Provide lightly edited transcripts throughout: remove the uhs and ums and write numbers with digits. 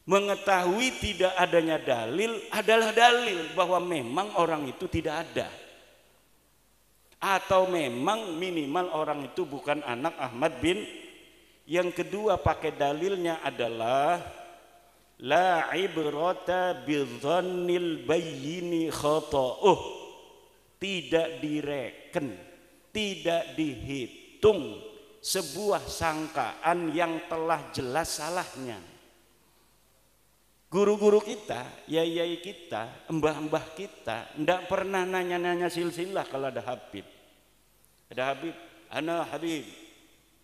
Mengetahui tidak adanya dalil adalah dalil bahwa memang orang itu tidak ada, atau memang minimal orang itu bukan anak Ahmad bin. Yang kedua pakai dalilnya adalah la ibrata bidzannil bayyini khata'uh, tidak direken, tidak dihitung sebuah sangkaan yang telah jelas salahnya. Guru-guru kita, yai-yai kita, mbah-mbah kita tidak pernah nanya-nanya silsilah. Kalau ada Habib, ana Habib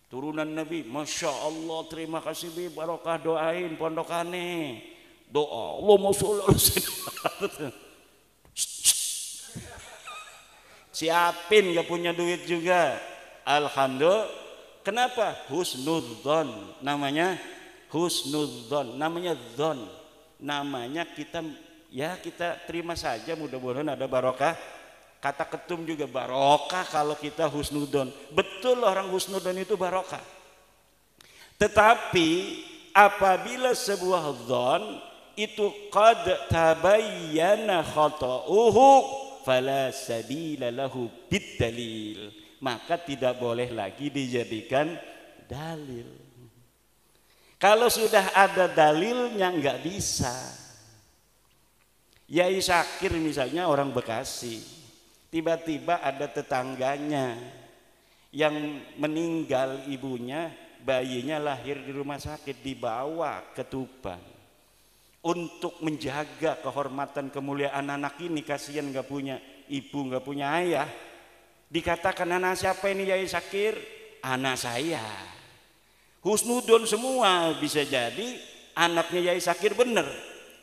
turunan Nabi, Masya Allah, terima kasih Bib, barokah, doain pondokane, doa Allahumma sholli ala sayyidina. Siapin, gak punya duit juga, alhamdulillah. Kenapa? Husnudzon, namanya husnudzon, namanya dzon, namanya kita terima saja, mudah-mudahan ada barokah. Kata ketum juga barokah kalau kita husnudzon. Betul, orang husnudzon itu barokah. Tetapi apabila sebuah dzon itu qad tabayyana khata'uhu fala sabila lahu bid-dalil, maka tidak boleh lagi dijadikan dalil. Kalau sudah ada dalilnya nggak bisa. Yai Syakir misalnya orang Bekasi, tiba-tiba ada tetangganya yang meninggal ibunya, bayinya lahir di rumah sakit, dibawa ke Tuban untuk menjaga kehormatan kemuliaan anak ini. Kasihan nggak punya ibu, nggak punya ayah. Dikatakan anak siapa ini Yai Syakir? Anak saya. Husnudon semua, bisa jadi anaknya Yai Syakir bener.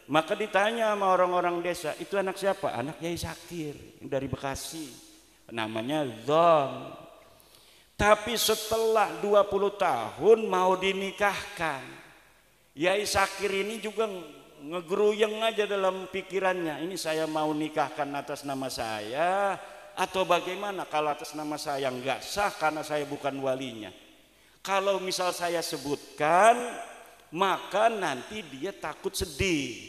Maka ditanya sama orang-orang desa, itu anak siapa? Anak Yai Syakir dari Bekasi, namanya Dzon. Tapi setelah 20 tahun mau dinikahkan, Yai Syakir ini juga ngegeruyeng aja dalam pikirannya, ini saya mau nikahkan atas nama saya atau bagaimana? Kalau atas nama saya enggak sah karena saya bukan walinya. Kalau misal saya sebutkan, maka nanti dia takut sedih.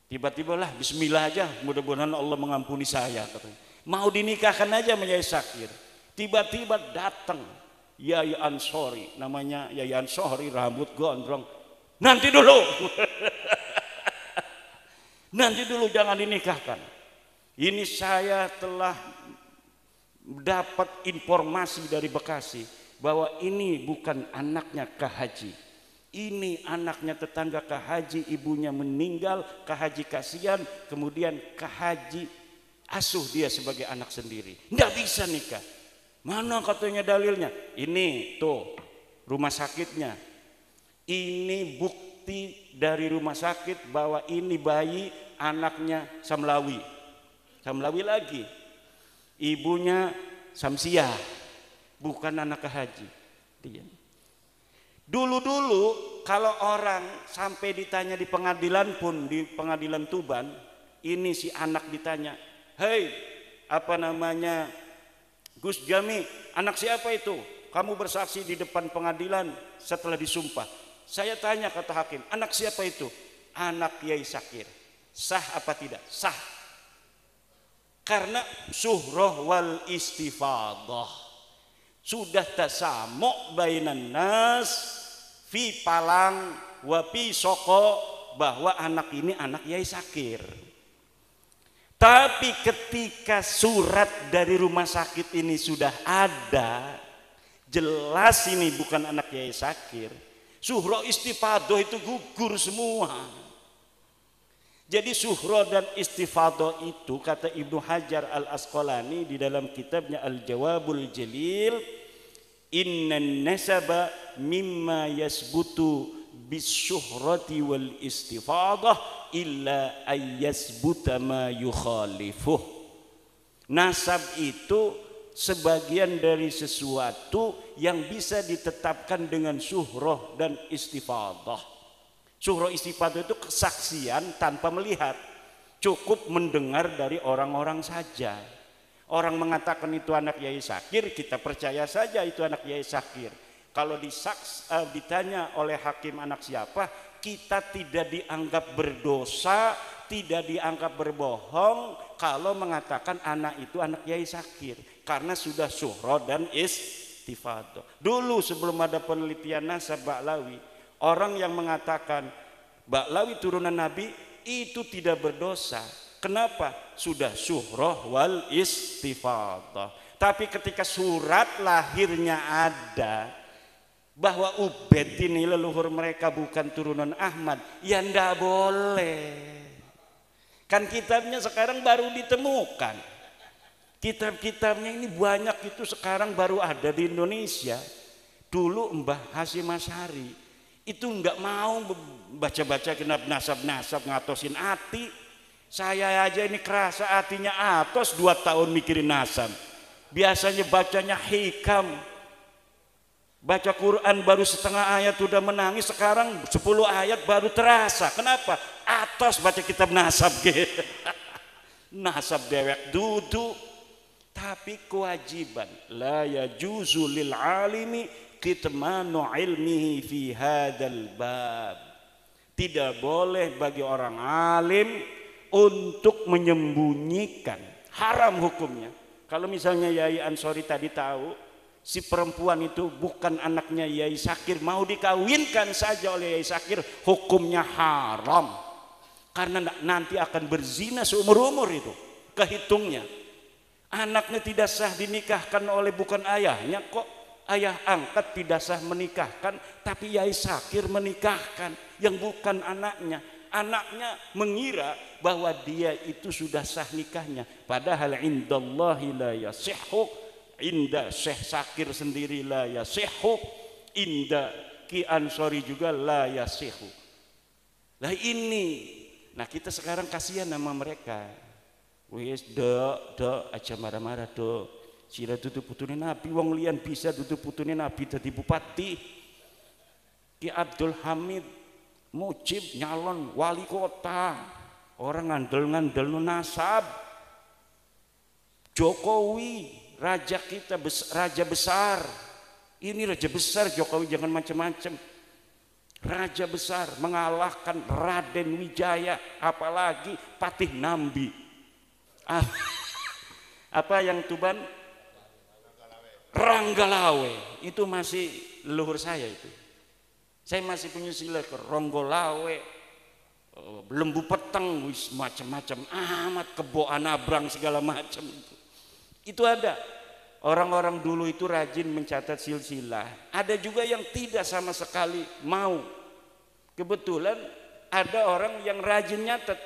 Tiba-tiba lah bismillah aja, mudah-mudahan Allah mengampuni saya, katanya. Mau dinikahkan aja sama Yai Syakir. Tiba-tiba datang Yai Ansori, namanya Yai Ansori, rambut gondrong. Nanti dulu. Nanti dulu, jangan dinikahkan. Ini saya telah dapat informasi dari Bekasi bahwa ini bukan anaknya Kak Haji, ini anaknya tetangga Kak Haji, ibunya meninggal, Kak Haji kasihan, kemudian Kak Haji asuh dia sebagai anak sendiri, nggak bisa nikah. Mana katanya dalilnya? Ini tuh rumah sakitnya, ini bukti dari rumah sakit bahwa ini bayi anaknya Samlawi, Samlawi lagi, ibunya Samsiah, bukan anak Kak Haji. Dulu-dulu kalau orang sampai ditanya di pengadilan pun, di pengadilan Tuban, ini si anak ditanya, hei apa namanya Gus Jami, anak siapa itu? Kamu bersaksi di depan pengadilan setelah disumpah. Saya tanya, kata hakim, anak siapa itu? Anak Yai Syakir. Sah apa tidak? Sah. Karena suhroh wal istifadah, sudah tasamu' bainan nas fi palang wa fi soko, bahwa anak ini anak Yai Syakir. Tapi ketika surat dari rumah sakit ini sudah ada, jelas ini bukan anak Yai Syakir, suhroh istifadah itu gugur semua. Jadi suhroh dan istifadah itu, kata Ibnu Hajar Al-Asqalani di dalam kitabnya Al-Jawabul Jalil, innan nasaba mimma yasbutu bisyuhrati wal istifadah illa ayyasbuta ma yukhalifuh. Nasab itu sebagian dari sesuatu yang bisa ditetapkan dengan suhroh dan istifadah. Suhroh istifadah itu kesaksian tanpa melihat, cukup mendengar dari orang-orang saja. Orang mengatakan itu anak Yai Syakir, kita percaya saja itu anak Yai Syakir. Kalau ditanya oleh hakim anak siapa, kita tidak dianggap berdosa, tidak dianggap berbohong kalau mengatakan anak itu anak Yai Sakir, karena sudah syuhro dan istifadah. Dulu sebelum ada penelitian nasab Ba'lawi, orang yang mengatakan Ba'lawi turunan Nabi itu tidak berdosa. Kenapa? Sudah syuhroh wal istifadah. Tapi ketika surat lahirnya ada bahwa Ubaid ini leluhur mereka bukan turunan Ahmad, ya ndak boleh. Kan kitabnya sekarang baru ditemukan. Kitab-kitabnya ini banyak, itu sekarang baru ada di Indonesia. Dulu Mbah Hasyim Asy'ari itu nggak mau baca-baca genap nasab-nasab ngatosin ati. Saya aja ini kerasa hatinya atos 2 tahun mikirin nasab. Biasanya bacanya hikam, baca Quran baru setengah ayat udah menangis, sekarang 10 ayat baru terasa. Kenapa? Atos baca kitab nasab gitu. Nasab dewek dudu. Tapi kewajiban la yajuzu lil alimi kitmanu ilmihi fi hadzal bab. Tidak boleh bagi orang alim untuk menyembunyikan, haram hukumnya. Kalau misalnya Yai Ansori tadi tahu si perempuan itu bukan anaknya Yai Sakir, mau dikawinkan saja oleh Yai Sakir, hukumnya haram. Karena nanti akan berzina seumur-umur itu, kehitungnya. Anaknya tidak sah dinikahkan oleh bukan ayahnya kok. Ayah angkat tidak sah menikahkan, tapi Yai Sakir menikahkan yang bukan anaknya. Anaknya mengira bahwa dia itu sudah sah nikahnya, padahal indallahi la yasihhu, inda Syekh Sakir sendiri la yasihhu, inda Ki Ansori juga la yasihhu. Lah ini, nah kita sekarang kasihan sama mereka. Wis dok aja marah-marah dok. Sira tutup putune Nabi, wong lian bisa tutup putune Nabi dadi bupati. Ki Abdul Hamid Mujib nyalon wali kota, orang ngandel-ngandel nasab. Jokowi raja kita, raja besar. Ini raja besar Jokowi, jangan macam-macam. Raja besar mengalahkan Raden Wijaya, apalagi Patih Nambi. Apa yang Tuban? Ranggalawe. Itu masih leluhur saya itu. Saya masih punya sila ke Ronggolawe, Lembu Peteng, wis macam-macam amat, Kebo Anabrang segala macam itu ada. Orang-orang dulu itu rajin mencatat silsilah. Ada juga yang tidak sama sekali mau. Kebetulan ada orang yang rajin nyatet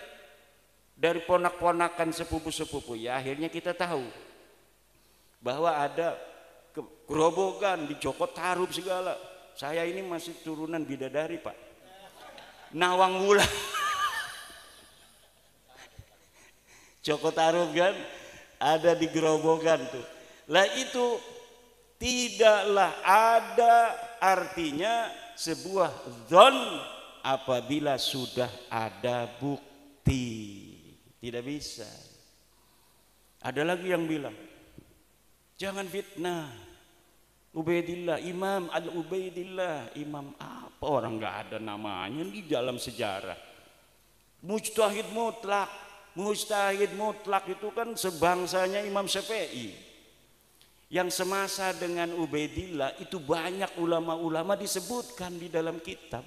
dari ponak-ponakan sepupu-sepupu. Ya akhirnya kita tahu bahwa ada gerobokan di Joko Tarub segala. Saya ini masih turunan bidadari Pak, Nawang Wulan. Joko Tarub kan ada di gerobokan tuh. Lah itu tidaklah ada artinya sebuah dzon apabila sudah ada bukti. Tidak bisa. Ada lagi yang bilang jangan fitnah Ubaidillah, Imam Al-Ubaidillah. Imam apa? Orang nggak ada namanya di dalam sejarah. Mujtahid mutlak. Mujtahid mutlak itu kan sebangsanya Imam Syafi'i. Yang semasa dengan Ubaidillah itu banyak ulama-ulama disebutkan di dalam kitab.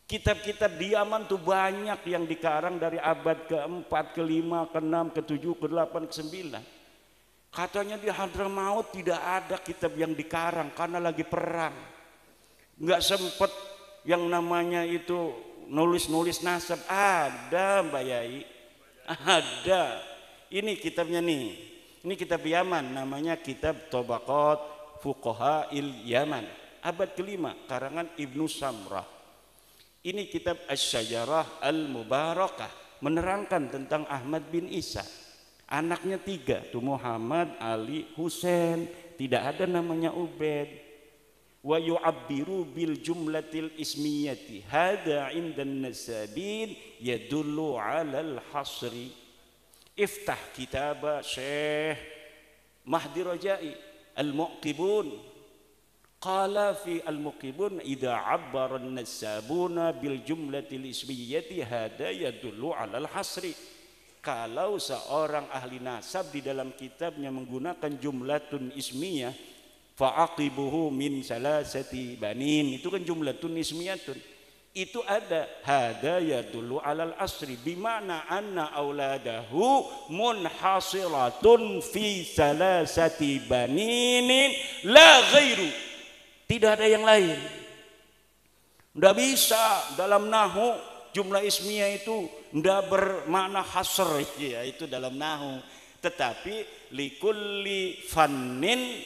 Kitab-kitab di Yaman tuh banyak yang dikarang dari abad ke-4, ke-5, ke-6, ke-7, ke-8, ke-9. Katanya di Hadramaut tidak ada kitab yang dikarang karena lagi perang. Nggak sempet yang namanya itu nulis-nulis nasab. Ada Mbak Yai, ada. Ini kitabnya nih. Ini kitab Yaman, namanya kitab Tabaqat Fuqaha il Yaman. Abad ke-5, karangan Ibnu Samrah. Ini kitab Asy-Syajarah Al-Mubarakah, menerangkan tentang Ahmad bin Isa. Anaknya 3 tuh, Muhammad, Ali, Husain. Tidak ada namanya Ubaid. Wa yu'abbiru bil jumlatil ismiyati hada indan nasabin yadullu alal hasri. Iftah kitab Syekh Mahdi Rajai Al-Muqibun Qala fi al-muqibun idza 'abbara an-nassabuna bil jumlatil ismiyyati hada yadullu 'alal hasri. Kalau seorang ahli nasab di dalam kitabnya menggunakan jumlatun ismiyah, fa'aqibuhu min salasati banin, itu kan jumlatun ismiyatun, itu ada hada yadullu 'alal asri bimana anna auladahu munhasiratun fi salasati baninin la ghairu, tidak ada yang lain. Tidak bisa dalam nahu jumlah ismiyah itu tidak bermakna hasr, ya itu dalam nahu. Tetapi likulli fannin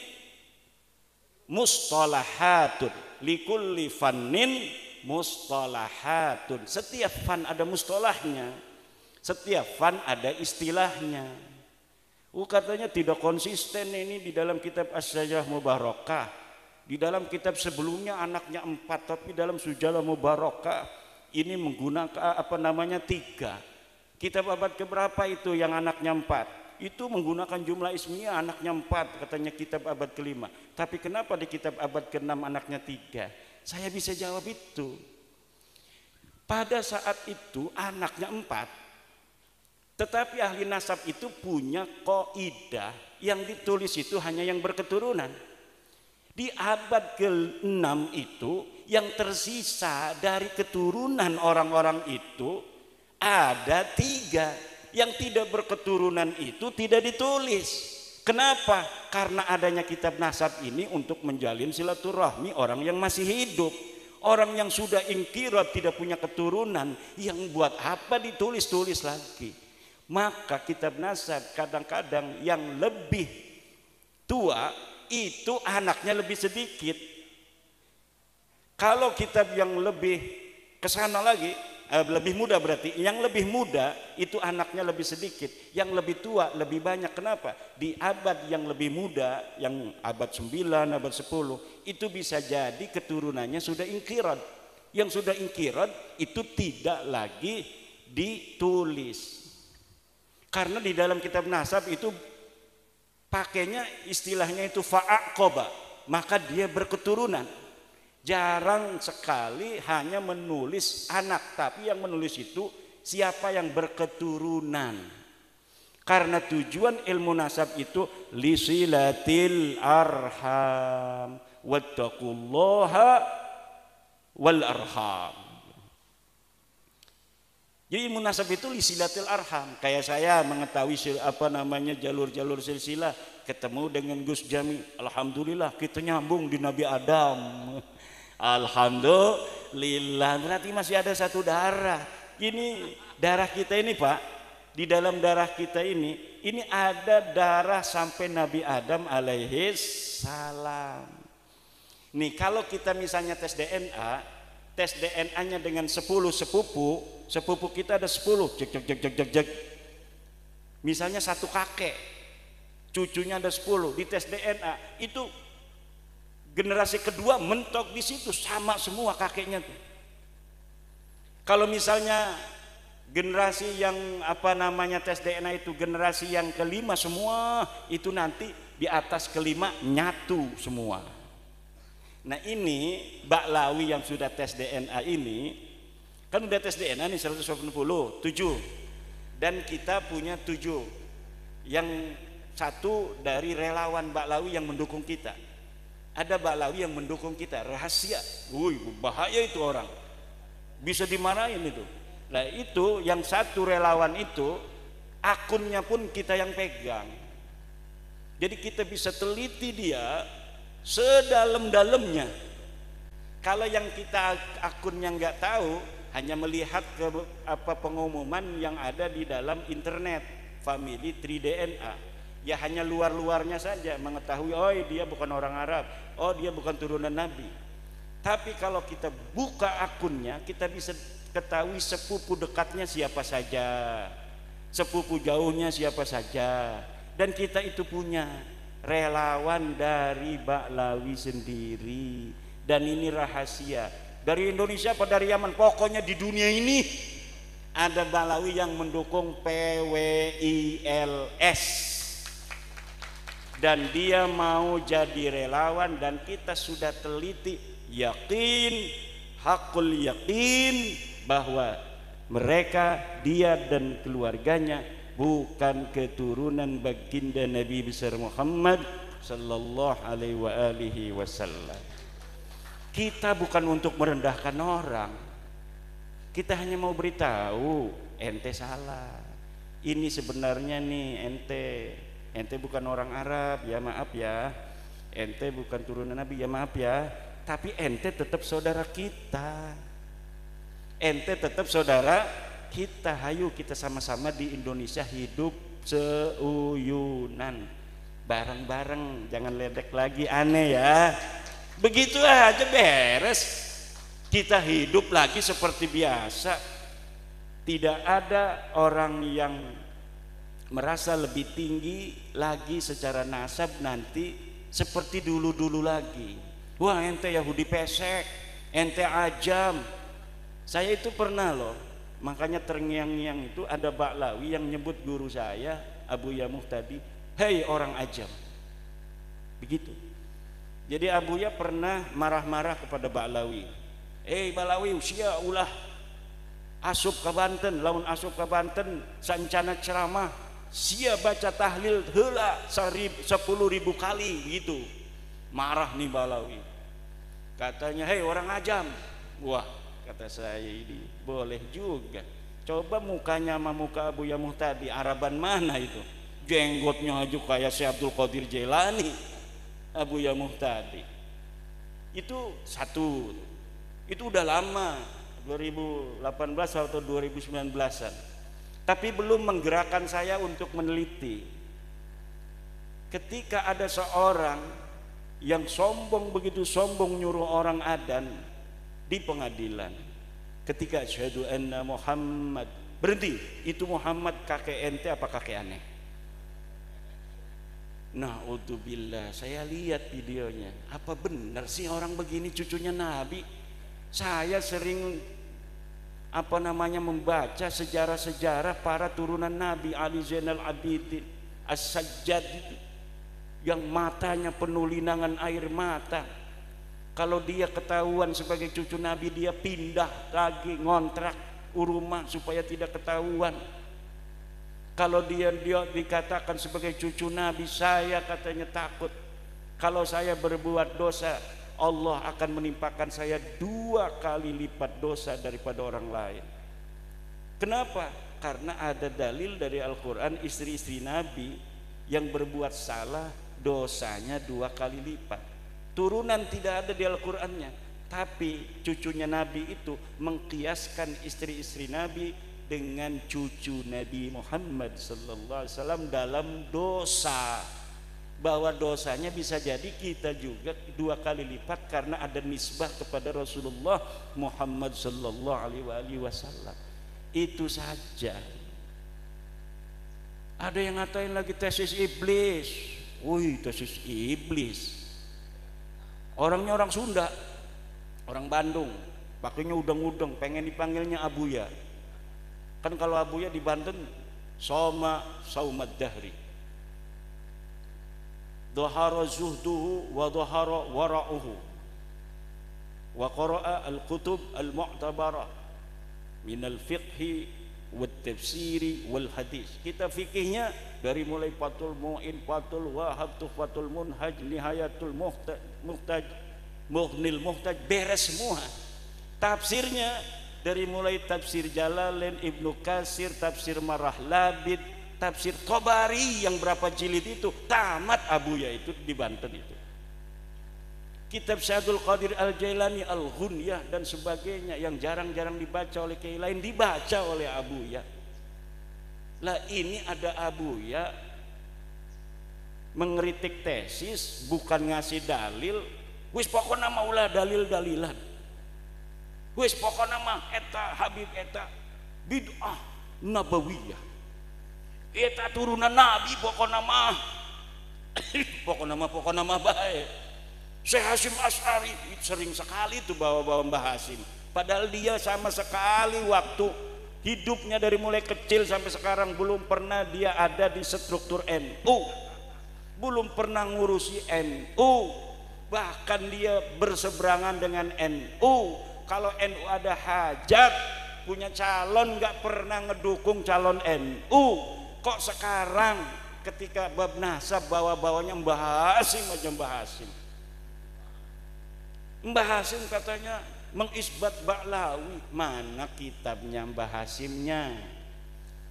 mustalahatun, likulli fannin mustalahatun. Setiap fan ada mustalahnya, setiap fan ada istilahnya. Katanya tidak konsisten ini di dalam kitab As-Sajarah Mubarakah. Di dalam kitab sebelumnya anaknya 4, tapi dalam Sujalah Mubarakah ini menggunakan 3. Kitab abad keberapa itu yang anaknya 4? Itu menggunakan jumlah ismiyah anaknya 4, katanya kitab abad ke-5. Tapi kenapa di kitab abad ke-6 anaknya 3? Saya bisa jawab itu. Pada saat itu anaknya 4, tetapi ahli nasab itu punya kaidah yang ditulis itu hanya yang berketurunan. Di abad ke-6 itu yang tersisa dari keturunan orang-orang itu ada 3. Yang tidak berketurunan itu tidak ditulis. Kenapa? Karena adanya kitab nasab ini untuk menjalin silaturahmi orang yang masih hidup. Orang yang sudah ingkirat tidak punya keturunan, yang buat apa ditulis-tulis lagi. Maka kitab nasab kadang-kadang yang lebih tua itu anaknya lebih sedikit. Kalau kitab yang lebih kesana lagi, lebih muda, berarti yang lebih muda itu anaknya lebih sedikit, yang lebih tua lebih banyak. Kenapa? Di abad yang lebih muda, yang abad 9, abad 10, itu bisa jadi keturunannya sudah ingkirat. Yang sudah ingkirat itu tidak lagi ditulis. Karena di dalam kitab nasab itu pakainya istilahnya itu fa'aqoba, maka dia berketurunan. Jarang sekali hanya menulis anak, tapi yang menulis itu siapa yang berketurunan. Karena tujuan ilmu nasab itu lisilatil arham wattaqullaha wal arham. Jadi ilmu nasab itu lisilatil arham. Kayak saya mengetahui jalur-jalur silsilah, ketemu dengan Gus Jami, alhamdulillah kita nyambung di Nabi Adam. Alhamdulillah, berarti masih ada satu darah. Ini darah kita ini, Pak, di dalam darah kita ini ada darah sampai Nabi Adam alaihi salam. Nih kalau kita misalnya tes DNA-nya dengan 10 sepupu kita ada 10, cek. Misalnya satu kakek, cucunya ada 10, di tes DNA itu generasi kedua mentok di situ sama semua kakeknya tuh. Kalau misalnya generasi yang tes DNA itu generasi yang kelima semua, itu nanti di atas kelima nyatu semua. Nah ini Baklawi yang sudah tes DNA ini kan udah tes DNA nih 187, dan kita punya 7, yang satu dari relawan Baklawi yang mendukung kita. Ada Baklawi yang mendukung kita rahasia, bahaya itu orang, bisa dimarahin itu. Nah itu yang satu relawan itu akunnya pun kita yang pegang, jadi kita bisa teliti dia sedalam-dalamnya. Kalau yang kita akunnya nggak tahu, hanya melihat ke pengumuman yang ada di dalam internet Family Tree DNA, ya hanya luar-luarnya saja mengetahui, oh dia bukan orang Arab, oh dia bukan turunan Nabi. Tapi kalau kita buka akunnya, kita bisa ketahui sepupu dekatnya siapa saja, sepupu jauhnya siapa saja, dan kita itu punya relawan dari Baklawi sendiri. Dan ini rahasia dari Indonesia apa dari Yaman, pokoknya di dunia ini ada Baklawi yang mendukung PWILS. dan dia mau jadi relawan, dan kita sudah teliti, yakin, hakul yakin bahwa mereka, dia dan keluarganya bukan keturunan baginda Nabi besar Muhammad sallallahu alaihi wasallam. Kita bukan untuk merendahkan orang, kita hanya mau beritahu ente salah. Ini sebenarnya nih ente bukan orang Arab ya, maaf ya. Ente bukan turunan Nabi ya, maaf ya. Tapi ente tetap saudara kita. Ente tetap saudara kita. Hayu kita sama-sama di Indonesia hidup seuyunan, bareng-bareng, jangan ledek lagi, aneh ya. Begitu aja beres. Kita hidup lagi seperti biasa. Tidak ada orang yang merasa lebih tinggi lagi secara nasab nanti seperti dulu-dulu lagi. Wah, ente Yahudi pesek, ente ajam. Saya itu pernah loh, makanya terngiang-ngiang itu ada Ba'lawi yang nyebut guru saya Abu Yamuh tadi, hei orang ajam. Begitu. Jadi Abu Ya pernah marah-marah kepada Ba'lawi. Ba'lawi usia ulah asup ke Banten, laun asup ke Banten sancana ceramah, sia baca tahlil heula 10.000 kali gitu. Marah nih Ba'lawi. Katanya, hei orang ajam. Wah, kata saya, ini boleh juga. Coba mukanya sama muka Abu Yamuh tadi, Araban mana itu? Jenggotnya aja kayak si Abdul Qadir Jailani. Abu Yamuh tadi itu satu, itu udah lama, 2018 atau 2019an, tapi belum menggerakkan saya untuk meneliti. Ketika ada seorang yang sombong, begitu sombong nyuruh orang adzan di pengadilan, ketika asyhadu anna Muhammad, berhenti, itu Muhammad kakek ente apa kakek aneh? Na'udzubillah, saya lihat videonya. Apa benar sih orang begini cucunya Nabi? Saya sering membaca sejarah-sejarah para turunan Nabi, Ali Zainal Abidin, As-Sajjad, yang matanya penuh linangan air mata. Kalau dia ketahuan sebagai cucu Nabi, dia pindah lagi ngontrak rumah supaya tidak ketahuan. Kalau dia dikatakan sebagai cucu Nabi, saya katanya takut kalau saya berbuat dosa, Allah akan menimpakan saya 2 kali lipat dosa daripada orang lain. Kenapa? Karena ada dalil dari Al-Quran, istri-istri Nabi yang berbuat salah dosanya 2 kali lipat. Turunan tidak ada di Al-Qurannya, tapi cucunya Nabi itu mengkiaskan istri-istri Nabi dengan cucu Nabi Muhammad sallallahu alaihi wasallam dalam dosa, bahwa dosanya bisa jadi kita juga 2 kali lipat karena ada nisbah kepada Rasulullah Muhammad sallallahu alaihi wasallam. Itu saja. Ada yang ngatain lagi tesis iblis. Wih, tesis iblis. Orangnya orang Sunda, orang Bandung, pakainya udang-udang, pengen dipanggilnya Abuya. Kan kalau Abuya di Banten soma saumad dahri, dhahara zuhduhu wa dhahara wara'uhu, wa qara'a al-kutub al-mu'tabarah min al-fiqhi wal tafsiri wal hadis. Kita fikihnya dari mulai Fathul Mu'in, Fathul Wahab, Tuhfatul Munhaj, Nihayatul Muhtaj, Mughnil Muhtaj, beres semua. Tafsirnya dari mulai tafsir Jalalain, Ibnu Katsir, tafsir Marah Labid, tafsir Thabari yang berapa jilid itu, tamat Abuya itu di Banten itu. Kitab Syaikhul Qadir Al-Jailani, Al-Ghunyah dan sebagainya yang jarang-jarang dibaca oleh kiai lain, dibaca oleh Abuya. Lah ini ada Abuya mengkritik tesis, bukan ngasih dalil. Wis pokoknya maulah dalil-dalilan. Wis pokoknya mah eta Habib eta bid'ah nabawiyah, eta turunan Nabi pokoknya mah pokoknya mah baik. Syekh Hasyim Asy'ari sering sekali tuh bawa-bawa Mbah Hasyim, padahal dia sama sekali waktu hidupnya dari mulai kecil sampai sekarang belum pernah dia ada di struktur NU. belum pernah ngurusi NU, bahkan dia berseberangan dengan NU. Kalau NU ada hajat punya calon nggak pernah ngedukung calon NU. Kok sekarang ketika bab nasab bawa-bawanya Mbah Hasim aja, Mbah Hasim. Mbah Hasim katanya mengisbat Ba'lawi. Mana kitabnya Mbah Hasimnya?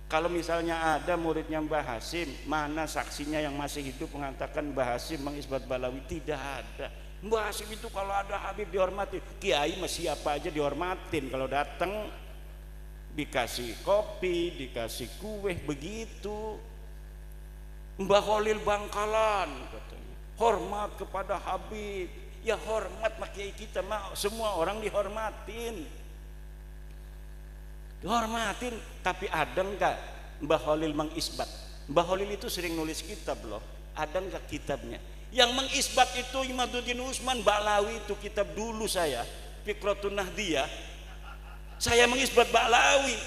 Kalau misalnya ada muridnya Mbah Hasim, mana saksinya yang masih hidup mengatakan Mbah Hasim mengisbat Ba'lawi? Tidak ada. Mbah Hasim itu kalau ada Habib dihormati, kiai masih siapa aja dihormatin. Kalau datang dikasih kopi, dikasih kue, begitu. Mbah Khalil Bangkalan katanya, hormat kepada Habib. Ya hormat mak kiai kita mah semua orang dihormatin. Dihormatin, tapi ada enggak Mbah Khalil mengisbat? Mbah Khalil itu sering nulis kitab loh. Ada enggak kitabnya? Yang mengisbat itu Imaduddin Usman Ba'lawi, itu kitab dulu saya, Fikratun Nahdiyah. Saya mengisbat Ba'lawi.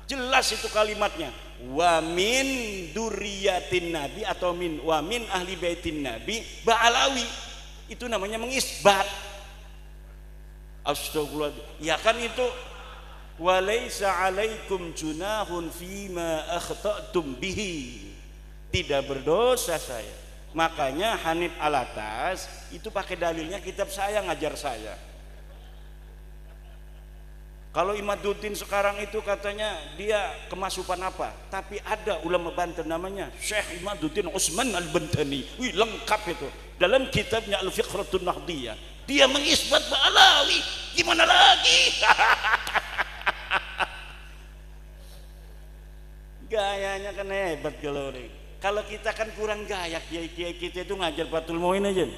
Jelas itu kalimatnya. Wa min duriyatin nabi atau wa min ahli baitin nabi Ba'lawi. Itu namanya mengisbat. Astagfirullah. Ya kan itu walaisa alaikum junahun fima akhta'tum bihi. Tidak berdosa saya. Makanya Hanif Alatas itu pakai dalilnya kitab saya, ngajar saya. Kalau Imaduddin sekarang itu katanya dia kemasukan apa? Tapi ada ulama Banten namanya Syekh Imaduddin Usman Al-Bantani. Wih, lengkap itu. Dalam kitabnya Al-Fikratun Nahdiyah. Dia mengisbat Ba'lawi. Gimana lagi? Gayanya kan hebat kalau kita kan kurang gaya. Kiai-kiai kita itu ngajar Fathul Muin aja.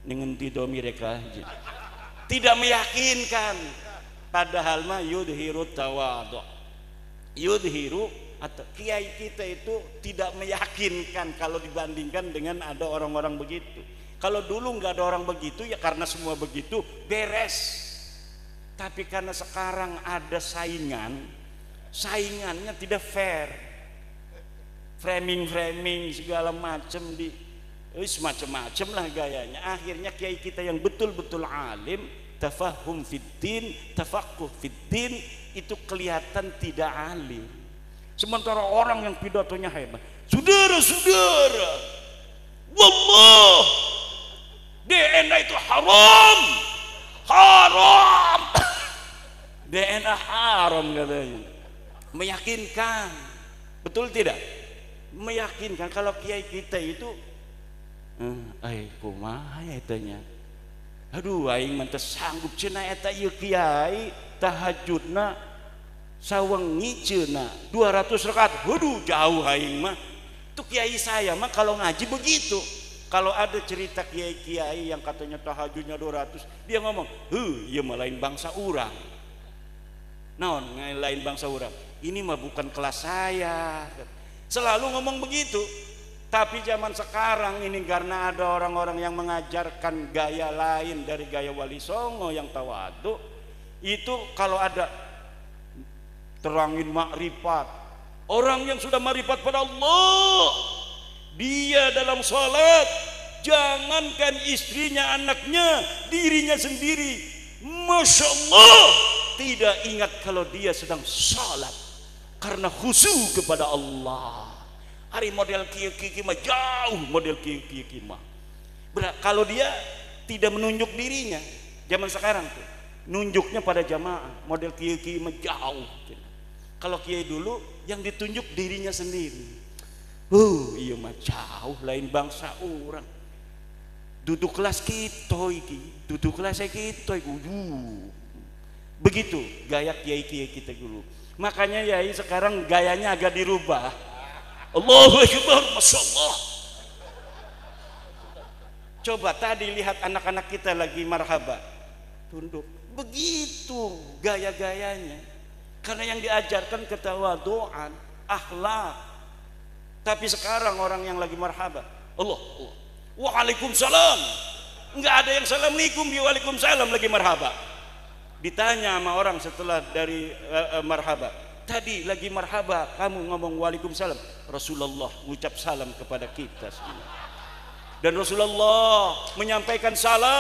Dengan tido mereka aja. Tidak meyakinkan. Padahal mah yudhiru tawadu. Yudhiru atau kiai kita itu tidak meyakinkan kalau dibandingkan dengan ada orang-orang begitu. Kalau dulu nggak ada orang begitu ya karena semua begitu beres. Tapi karena sekarang ada saingannya tidak fair, framing segala macam semacam-macam lah gayanya. Akhirnya kiai kita yang betul-betul alim, tafahum fiddin, tafaqquh fiddin, itu kelihatan tidak alim. Sementara orang yang pidatonya hebat, saudara-saudara, wallah DNA itu haram. DNA haram katanya. Meyakinkan, betul tidak? Meyakinkan. Kalau kiai kita itu kumaha etanya. Aduh aing mah teu sanggup cenah eta ieu kiai tahajudna sawengi cenah 200 rakaat. Waduh jauh aing mah. Itu kiai saya mah kalau ngaji begitu. Kalau ada cerita kiai-kiai yang katanya tahajudnya 200, dia ngomong, ieu mah lain bangsa urang. Naon lain bangsa urang? Ini mah bukan kelas saya. Selalu ngomong begitu. Tapi zaman sekarang ini karena ada orang-orang yang mengajarkan gaya lain dari gaya Wali Songo yang tawadu, itu kalau ada terangin makrifat, orang yang sudah makrifat pada Allah, dia dalam sholat jangankan istrinya, anaknya, dirinya sendiri, Masya Allah, tidak ingat kalau dia sedang sholat karena khusyuk kepada Allah. Hari model kiai mah jauh, model kiai mah. Kalau dia tidak menunjuk dirinya, zaman sekarang tuh nunjuknya pada jamaah, model kiai mah jauh. Kalau kiai dulu yang ditunjuk dirinya sendiri. Iya mah jauh, lain bangsa orang. Duduk kelas kita iki, duduk kelas kita iki. Begitu gaya kiai kita dulu. Makanya yai sekarang gayanya agak dirubah. Allahu Akbar, Masya Allah. Coba tadi lihat anak-anak kita lagi marhaba, tunduk. Begitu gaya-gayanya. Karena yang diajarkan ketawaduan, akhlak. Tapi sekarang orang yang lagi marhaba, Allah. Waalaikumsalam. Enggak ada yang assalamualaikum, dia waalaikumsalam lagi marhaba. Ditanya sama orang setelah dari marhaba, Tadi lagi marhaba, kamu ngomong waalaikumsalam. Rasulullah mengucap salam kepada kita semua. Dan Rasulullah menyampaikan salam